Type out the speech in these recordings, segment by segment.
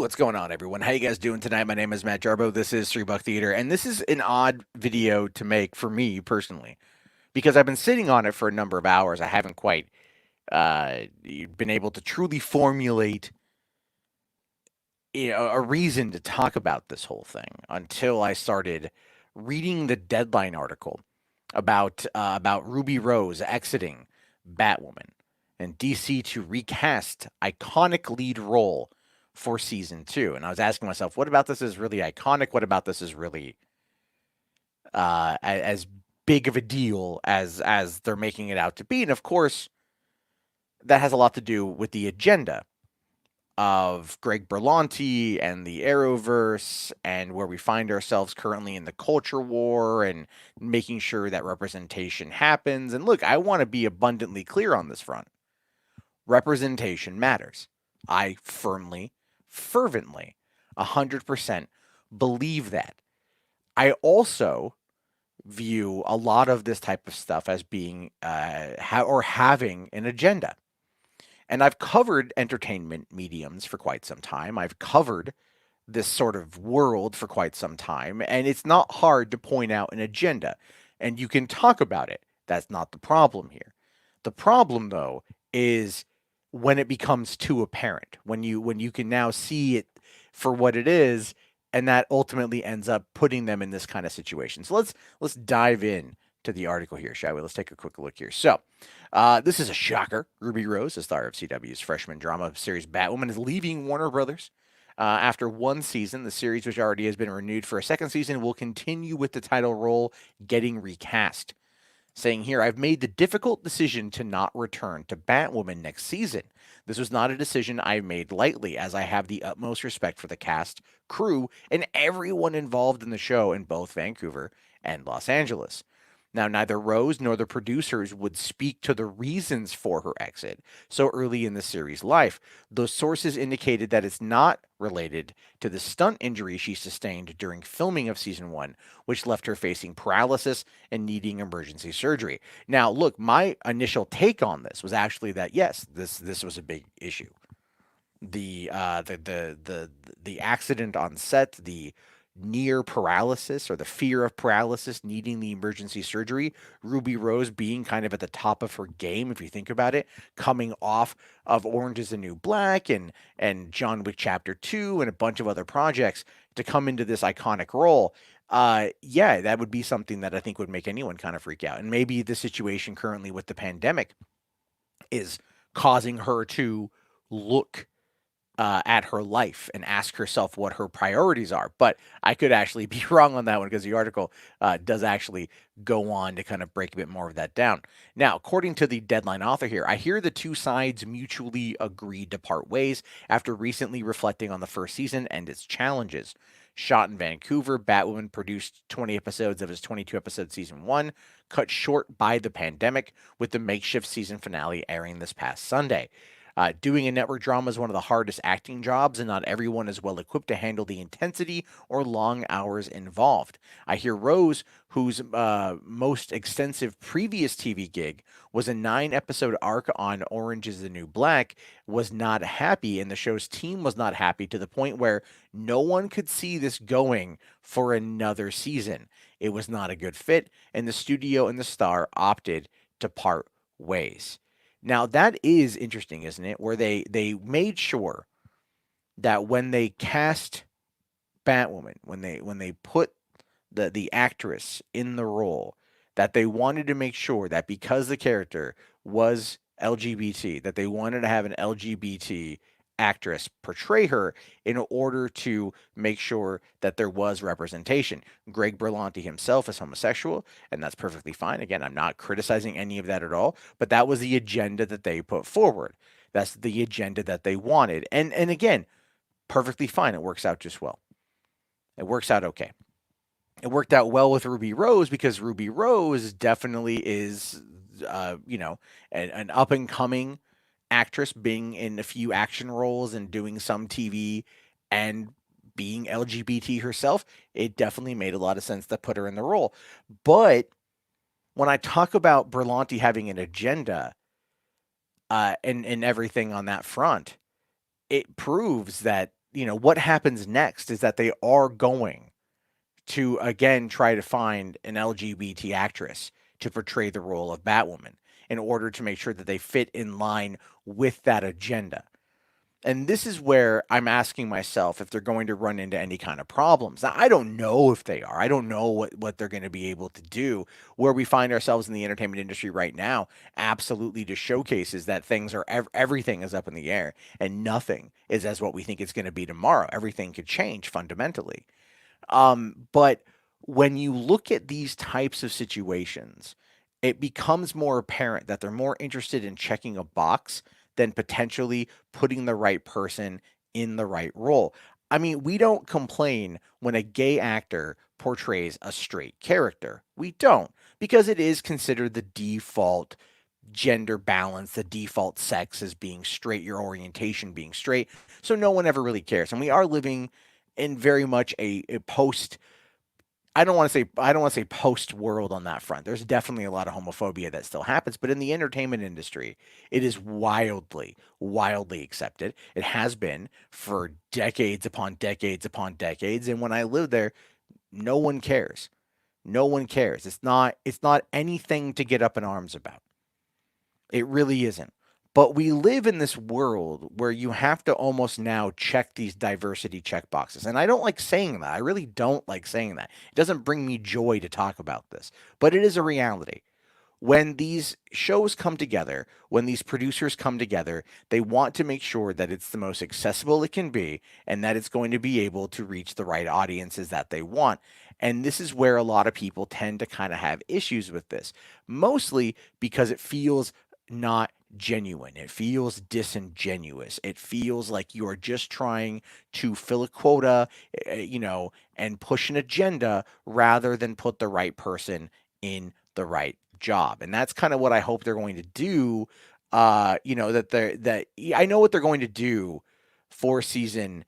what's going on, everyone? How you guys doing tonight? My name is Matt Jarbo. This is $3 Theater, and this is an odd video to make for me personally because I've been sitting on it for a number of hours. I haven't quite been able to truly formulate a reason to talk about this whole thing until I started reading the Deadline article about Ruby Rose exiting Batwoman and DC to recast iconic lead role for season two. And I was asking myself, what about this is really iconic? What about this is really as big of a deal as they're making it out to be? And of course, that has a lot to do with the agenda of Greg Berlanti and the Arrowverse and where we find ourselves currently in the culture war and making sure that representation happens. And look, I want to be abundantly clear on this front. Representation matters. I firmly, fervently, 100% believe that. I also view a lot of this type of stuff as being having an agenda. And I've covered entertainment mediums for quite some time. I've covered this sort of world for quite some time, and it's not hard to point out an agenda, and you can talk about it. That's not the problem here. The problem, though, is when it becomes too apparent, when you can now see it for what it is, and that ultimately ends up putting them in this kind of situation. So let's dive in to the article here, shall we? Let's take a quick look here. So, this is a shocker. Ruby Rose, the star of CW's freshman drama series Batwoman, is leaving Warner Brothers. After one season, the series, which already has been renewed for a second season, will continue with the title role getting recast. Saying here, I've made the difficult decision to not return to Batwoman next season. This was not a decision I made lightly, as I have the utmost respect for the cast, crew, and everyone involved in the show in both Vancouver and Los Angeles. Now, neither Rose nor the producers would speak to the reasons for her exit so early in the series' life. Those sources indicated that it's not related to the stunt injury she sustained during filming of season one, which left her facing paralysis and needing emergency surgery. Now, look, my initial take on this was actually that yes, this was a big issue. The accident on set, the near paralysis or the fear of paralysis, needing the emergency surgery, Ruby Rose being kind of at the top of her game, if you think about it, coming off of Orange is the New Black and John Wick Chapter 2 and a bunch of other projects to come into this iconic role. Yeah, that would be something that I think would make anyone kind of freak out. And maybe the situation currently with the pandemic is causing her to look at her life and ask herself what her priorities are. But I could actually be wrong on that one because the article does actually go on to kind of break a bit more of that down. Now, according to the Deadline author here, I hear the two sides mutually agreed to part ways after recently reflecting on the first season and its challenges. Shot in Vancouver, Batwoman produced 20 episodes of his 22-episode season one, cut short by the pandemic, with the makeshift season finale airing this past Sunday. Doing a network drama is one of the hardest acting jobs, and not everyone is well equipped to handle the intensity or long hours involved. I hear Rose, whose most extensive previous TV gig was a 9-episode arc on Orange is the New Black, was not happy, and the show's team was not happy to the point where no one could see this going for another season. It was not a good fit, and the studio and the star opted to part ways. Now that is interesting, isn't it? Where they made sure that when they cast Batwoman, when they put the actress in the role, that they wanted to make sure that because the character was LGBT, that they wanted to have an LGBT actress portray her in order to make sure that there was representation. Greg Berlanti himself is homosexual, and that's perfectly fine. Again, I'm not criticizing any of that at all, but that was the agenda that they put forward. That's the agenda that they wanted. And again, perfectly fine. It works out just well. It works out okay. It worked out well with Ruby Rose because Ruby Rose definitely is, an up and coming actress, being in a few action roles and doing some TV and being LGBT herself. It definitely made a lot of sense to put her in the role. But when I talk about Berlanti having an agenda and everything on that front, it proves that what happens next is that they are going to again try to find an LGBT actress to portray the role of Batwoman in order to make sure that they fit in line with that agenda. And this is where I'm asking myself if they're going to run into any kind of problems. Now, I don't know if they are. I don't know what they're going to be able to do. Where we find ourselves in the entertainment industry right now absolutely just showcases that everything is up in the air and nothing is as what we think it's going to be tomorrow. Everything could change fundamentally. But when you look at these types of situations, it becomes more apparent that they're more interested in checking a box than potentially putting the right person in the right role. I mean, we don't complain when a gay actor portrays a straight character. We don't, because it is considered the default gender balance, the default sex as being straight, your orientation being straight. So no one ever really cares. And we are living in very much a post I don't want to say post world on that front. There's definitely a lot of homophobia that still happens, but in the entertainment industry, it is wildly accepted. It has been for decades upon decades upon decades. And when I lived there, no one cares. No one cares. It's not anything to get up in arms about. It really isn't. But we live in this world where you have to almost now check these diversity check boxes. And I don't like saying that. I really don't like saying that. It doesn't bring me joy to talk about this, but it is a reality. When these shows come together, when these producers come together, they want to make sure that it's the most accessible it can be and that it's going to be able to reach the right audiences that they want. And this is where a lot of people tend to kind of have issues with this, mostly because it feels not genuine. It feels disingenuous. It feels like you are just trying to fill a quota, and push an agenda rather than put the right person in the right job. And that's kind of what I hope they're going to do. I know what they're going to do for season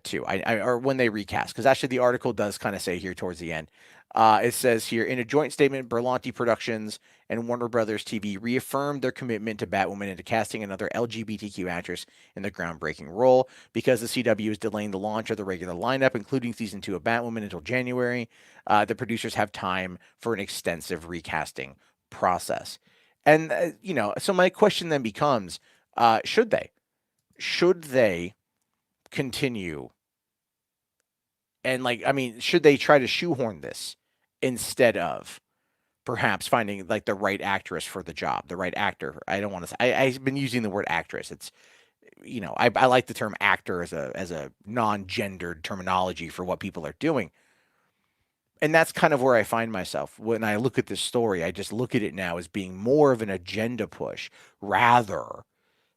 two. Or when they recast, because actually the article does kind of say here towards the end. It says here in a joint statement, Berlanti Productions and Warner Brothers TV reaffirmed their commitment to Batwoman and to casting another LGBTQ actress in the groundbreaking role. Because the CW is delaying the launch of the regular lineup, including season 2 of Batwoman, until January, the producers have time for an extensive recasting process. And, so my question then becomes, should they? Should they continue? And, should they try to shoehorn this instead of perhaps finding like the right actress for the job, the right actor? I don't want to say, I've been using the word actress. It's, I like the term actor as a non-gendered terminology for what people are doing. And that's kind of where I find myself when I look at this story. I just look at it now as being more of an agenda push rather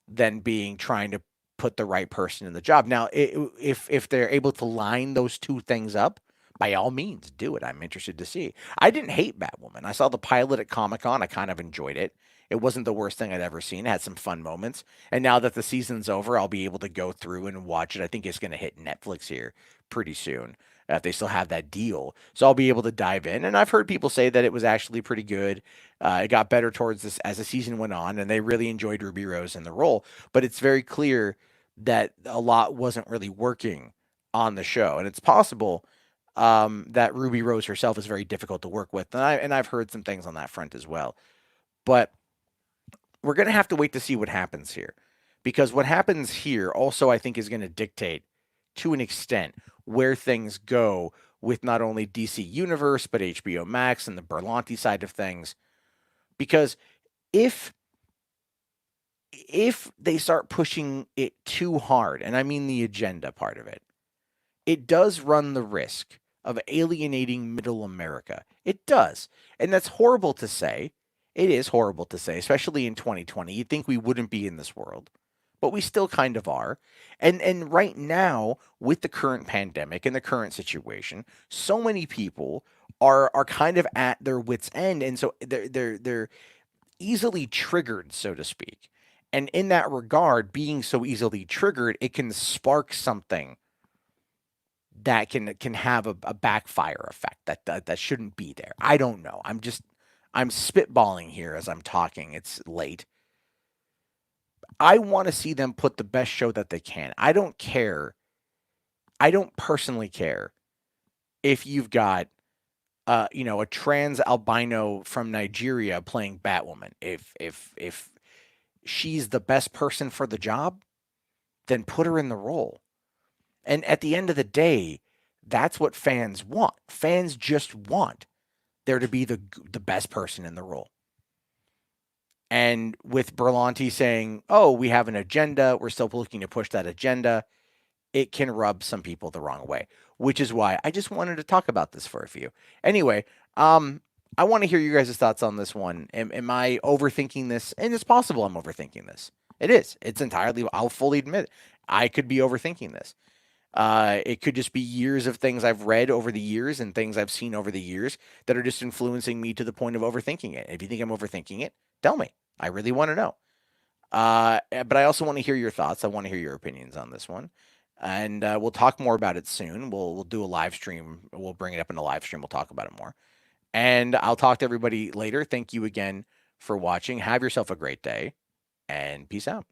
than being trying to put the right person in the job. Now, if they're able to line those two things up, by all means, do it. I'm interested to see. I didn't hate Batwoman. I saw the pilot at Comic Con. I kind of enjoyed it. It wasn't the worst thing I'd ever seen. It had some fun moments. And now that the season's over, I'll be able to go through and watch it. I think it's going to hit Netflix here pretty soon, if they still have that deal. So I'll be able to dive in. And I've heard people say that it was actually pretty good. It got better towards this as the season went on, and they really enjoyed Ruby Rose in the role. But it's very clear that a lot wasn't really working on the show, and it's possible that Ruby Rose herself is very difficult to work with, and I've heard some things on that front as well. But we're gonna have to wait to see what happens here, because what happens here also I think is going to dictate, to an extent, where things go with not only DC Universe but HBO Max and the Berlanti side of things. Because if they start pushing it too hard, and I mean the agenda part of it, it does run the risk of alienating middle America. It does. And that's horrible to say. It is horrible to say, especially in 2020. You'd think we wouldn't be in this world, but we still kind of are. And right now, with the current pandemic and the current situation, so many people are kind of at their wits' end, and so they're easily triggered, so to speak. And in that regard, being so easily triggered, it can spark something that can have a backfire effect that shouldn't be there. I don't know. I'm spitballing here as I'm talking. It's late. I want to see them put the best show that they can. I don't care I don't personally care if you've got a trans albino from Nigeria playing Batwoman. If she's the best person for the job, then put her in the role. And at the end of the day, that's what fans want. Fans just want there to be the best person in the role. And with Berlanti saying, "Oh, we have an agenda. We're still looking to push that agenda," it can rub some people the wrong way, which is why I just wanted to talk about this for a few. Anyway, I want to hear you guys' thoughts on this one. Am I overthinking this? And it's possible I'm overthinking this. It is. It's entirely, I'll fully admit it. I could be overthinking this. It could just be years of things I've read over the years and things I've seen over the years that are just influencing me to the point of overthinking it. If you think I'm overthinking it, tell me. I really want to know. But I also want to hear your thoughts. I want to hear your opinions on this one, and we'll talk more about it soon. We'll do a live stream. We'll bring it up in a live stream. We'll talk about it more, and I'll talk to everybody later. Thank you again for watching. Have yourself a great day, and peace out.